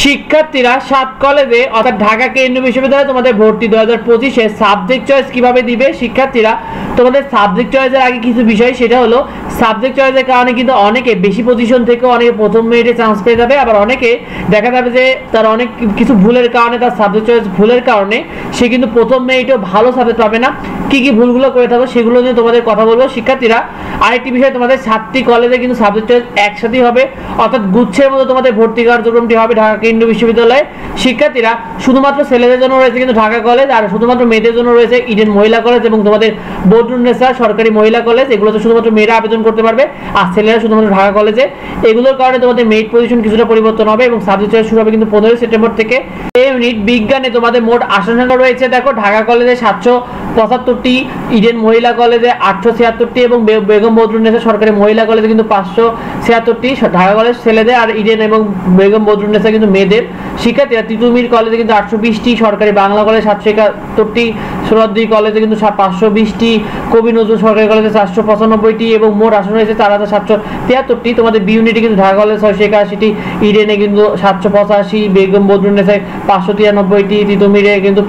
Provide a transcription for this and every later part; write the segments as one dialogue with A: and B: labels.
A: শিক্ষার্থীরা 7 কলেজে অর্থাৎ ঢাকা কেন্দ্রীয় বিশ্ববিদ্যালয়ে তোমাদের ভর্তি 2025 এ সাবজেক্ট চয়েস কিভাবে দিবে। শিক্ষার্থীরা তোমাদের সাবজেক্ট চয়েসের আগে কিছু বিষয়, সেটা হলো সাবজেক্ট চয়েসের কারণে কিন্তু অনেকে বেশি পজিশন থেকে অনেকে প্রথম মেরিটে চান্স পেয়ে যাবে, আবার অনেকে দেখা যাবে যে তার অনেক কিছু ভুলের কারণে, তার সাবজেক্ট চয়েস ভুলের কারণে সে কিন্তু প্রথম মেরিটেও ভালো সাবজেক্ট পাবে না। কি কি ভুলগুলো করে থাকো সেগুলো নিয়ে তোমাদের কথা বলবো। শিক্ষার্থীরা আরেকটি বিষয়, তোমাদের 7টি কলেজে কিন্তু সাবজেক্ট চয়েস একসাথেই হবে, অর্থাৎ গুচ্ছের মতো তোমাদের ভর্তি কার্যক্রমটি হবে ঢাকা কেন্দ্রীয় বিশ্ববিদ্যালয়ে। শিক্ষার্থীরা শুধুমাত্র ছেলেদের জন্য রয়েছে কিন্তু ঢাকা কলেজ, আর শুধুমাত্র মেয়েদের জন্য রয়েছে ইডেন মহিলা কলেজ এবং তোমাদের বদরুন্নেসা সরকারি মহিলা কলেজ। এগুলোতে শুধুমাত্র মেয়েরা আবেদন করতে পারবে, আর ছেলেরা শুধুমাত্র ঢাকা কলেজে। এগুলোর কারণে তোমাদের মেরিট পজিশন কিছুটা পরিবর্তন হবে এবং সাবজেক্ট চয়েস শুরু হবে কিন্তু 15 সেপ্টেম্বর থেকে। এই ইউনিট বিজ্ঞানে তোমাদের মোট আসন সংখ্যা রয়েছে, দেখো ঢাকা কলেজে 775টি, ইডেন মহিলা কলেজে 876টি এবং বেগম বদরুন্নেসা সরকারি মহিলা কলেজে কিন্তু 576টি। ঢাকা কলেজ ছেলেদের আর ইডেন এবং বেগম বদরুন্নেসা কিন্তু মেয়েদের। শিক্ষার্থীরা তিতুমির কলেজে কিন্তু 820টি, সরকারি বাংলা কলেজ 771টি, সোহরাওয়ার্দী কলেজে কিন্তু 520টি, কবি নজরুল সরকারি কলেজে 495টি এবং মোট আসন রয়েছে 4773টি। তোমাদের বি ইউনিটে কিন্তু ঢাকা কলেজে 681টি, ইডেনে কিন্তু 785, বেগম বদরুন্নেসায় 593টি, তিতুমিরে কিন্তু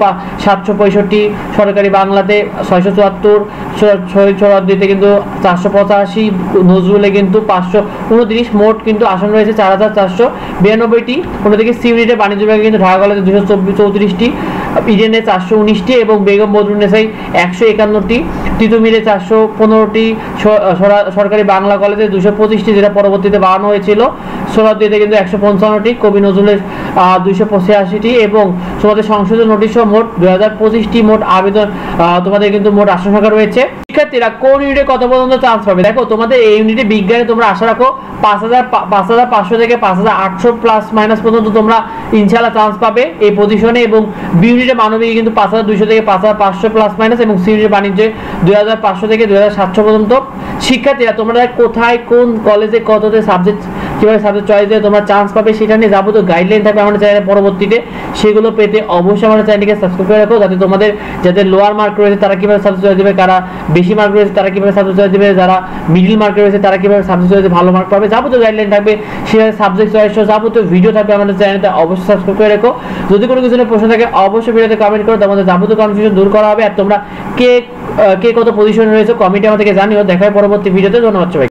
A: 765, সরকারি বাংলাতে 674, সোহরাওয়ার্দীতে কিন্তু 485, নজরুলে কিন্তু 529। মোট কিন্তু আসন রয়েছে 4492টি। অন্যদিকে সি ইউনিটে বাণিজ্য বিভাগে কিন্তু ঢাকা কলেজে 234টি, ইডেনে 419টি এবং বেগম বদরুন্নেসায় 151টি, তিতুমিরে 415টি, সরকারি বাংলা কলেজে 225টি, যেটা পরবর্তীতে বাড়ানো হয়েছিল, সোহরাওয়ার্দীতে কিন্তু 155টি, কবি নজরুলের 285টি এবং তোমাদের সংশোধন নোটিশ মোট 2025টি মোট আবেদন তোমাদের কিন্তু মোট আসন সংখ্যা রয়েছে। শিক্ষার্থীরা কোন ইউনিটে কত পর্যন্ত চান্স পাবে, দেখো তোমাদের এই ইউনিটে বিজ্ঞানে তোমরা আশা রাখো 5500 থেকে 5800 প্লাস মাইনাস পর্যন্ত তোমরা ইনশাআল্লাহ চান্স পাবে এই পজিশনে, এবং বি ইউনিটে মানবিকে কিন্তু 5200 থেকে 5500 প্লাস মাইনাস এবং সি ইউনিটে বাণিজ্যে 2500 থেকে 2700 পর্যন্ত। শিক্ষার্থীরা তোমরা কোথায় কোন কলেজে কততে সাবজেক্ট কিভাবে সাবজেক্ট চয়েস দিয়ে তোমরা চান্স পাবে সেটা নিয়ে যাবতীয় গাইডলাইন থাকবে আমাদের চ্যানেলে পরবর্তীতে। সেগুলো পেতে অবশ্যই আমাদের চ্যানেলটিকে সাবস্ক্রাইব করে রাখো, যাতে তোমাদের যাদের লোয়ার মার্ক রয়েছে তারা কিভাবে সাবজেক্ট চয়েস দেবে, কারা বেশি মার্ক রয়েছে তারা কিভাবে সাবজেক্ট চয়েস দেবে, যারা মিডল মার্ক রয়েছে তারা কিভাবে সাবজেক্ট চয়েসে ভালো মার্ক পাবে, যাবতীয় গাইডলাইন থাকবে। সেভাবে সাবজেক্ট চয়েস যাবতীয় ভিডিও থাকবে আমাদের চ্যানেলতে, অবশ্যই সাবস্ক্রাইব করে রাখো। যদি কোনো কিছু প্রশ্ন থাকে অবশ্যই ভিডিওতে কমেন্ট করো, তোমাদের যাবতীয় কনফিউশন দূর করা হবে। আর তোমরা কে কত পজিশনে রয়েছে কমেন্টে আমাদেরকে জানিও। দেখা হয় পরবর্তী ভিডিওতে। ধন্যবাদ সবাই।